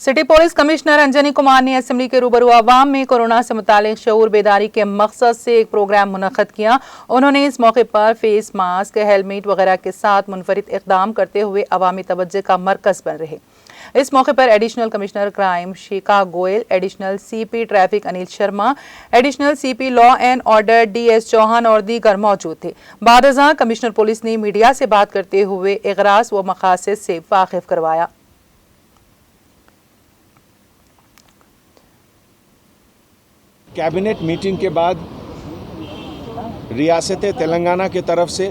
City police commissioner Anjani Kumar ने assembly के रूबरू आवाम में कोरोना से मुतालिक शऊर बेदारी के मकसद से एक प्रोग्राम मुनक्कद किया। उन्होंने इस मौके पर फेस मास्क, हेलमेट वगैरह के साथ मुनफरिद इक़दाम करते हुए अवामी तवज्जो का मरकज़ बन रहे। इस मौके पर additional commissioner crime Shikha Goyal, additional CP traffic Anil Sharma, additional CP law and order DS Chauhan और दीगर मौजूद थे। बादशाह कमिश्नर पुलिस ने मीडिया से बात करते हुए इग़राज़ व मकासद से वाकिफ करवाया। कैबिनेट मीटिंग के बाद रियासत तेलंगाना की तरफ से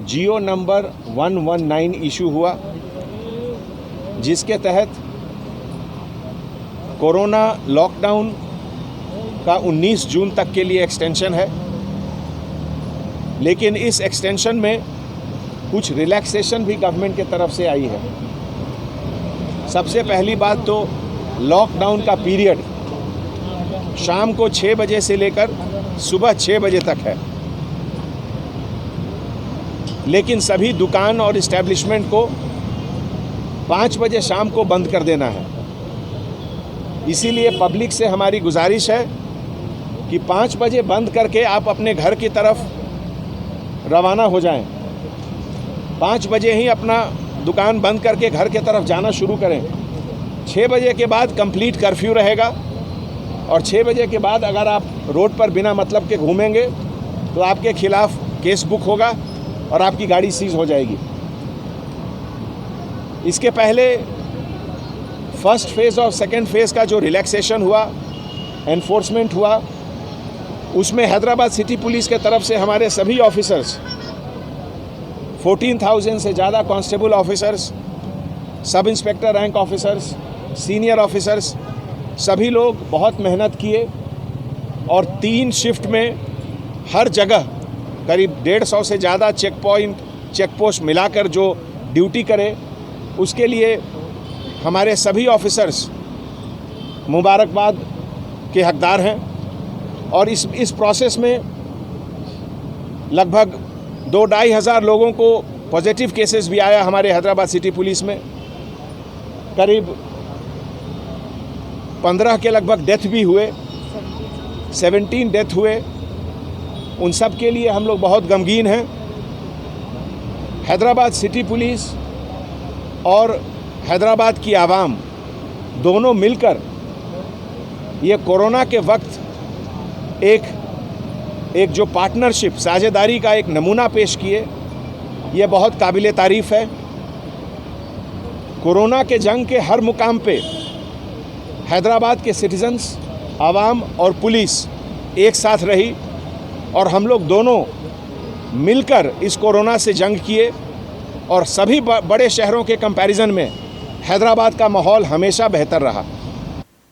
जियो नंबर 119 इशू हुआ, जिसके तहत कोरोना लॉकडाउन का 19 जून तक के लिए एक्सटेंशन है। लेकिन इस एक्सटेंशन में कुछ रिलैक्सेशन भी गवर्नमेंट की तरफ से आई है। सबसे पहली बात तो लॉकडाउन का पीरियड शाम को 6 बजे से लेकर सुबह 6 बजे तक है, लेकिन सभी दुकान और इस्टेब्लिशमेंट को 5 बजे शाम को बंद कर देना है। इसीलिए पब्लिक से हमारी गुजारिश है कि 5 बजे बंद करके आप अपने घर की तरफ रवाना हो जाएं। 5 बजे ही अपना दुकान बंद करके घर की तरफ जाना शुरू करें। 6 बजे के बाद कंप्लीट कर्फ्यू रहेगा और 6 बजे के बाद अगर आप रोड पर बिना मतलब के घूमेंगे तो आपके खिलाफ केस बुक होगा और आपकी गाड़ी सीज हो जाएगी। इसके पहले फर्स्ट फेज़ और सेकंड फेज़ का जो रिलैक्सेशन हुआ, एनफोर्समेंट हुआ, उसमें हैदराबाद सिटी पुलिस के तरफ से हमारे सभी ऑफिसर्स 14,000 से ज़्यादा constable officers, sub inspector rank officers, senior officers, सभी लोग बहुत मेहनत किए और 3 शिफ्ट में हर जगह करीब 150 से ज़्यादा चेक पोस्ट मिलाकर जो ड्यूटी करे, उसके लिए हमारे सभी ऑफिसर्स मुबारकबाद के हकदार हैं। और इस प्रोसेस में लगभग 2-2.5 हज़ार लोगों को पॉजिटिव केसेस भी आया हमारे हैदराबाद सिटी पुलिस में। करीब 15 के लगभग डेथ भी हुए, 17 डेथ हुए। उन सब के लिए हम लोग बहुत गमगीन हैं। हैदराबाद सिटी पुलिस और हैदराबाद की आवाम दोनों मिलकर ये कोरोना के वक्त एक जो पार्टनरशिप, साझेदारी का एक नमूना पेश किए, ये बहुत काबिले तारीफ़ है। कोरोना के जंग के हर मुकाम पे हैदराबाद के सिटीजन्स, आवाम और पुलिस एक साथ रही और हम लोग दोनों मिलकर इस कोरोना से जंग किए। और सभी बड़े शहरों के कंपैरिजन में हैदराबाद का माहौल हमेशा बेहतर रहा।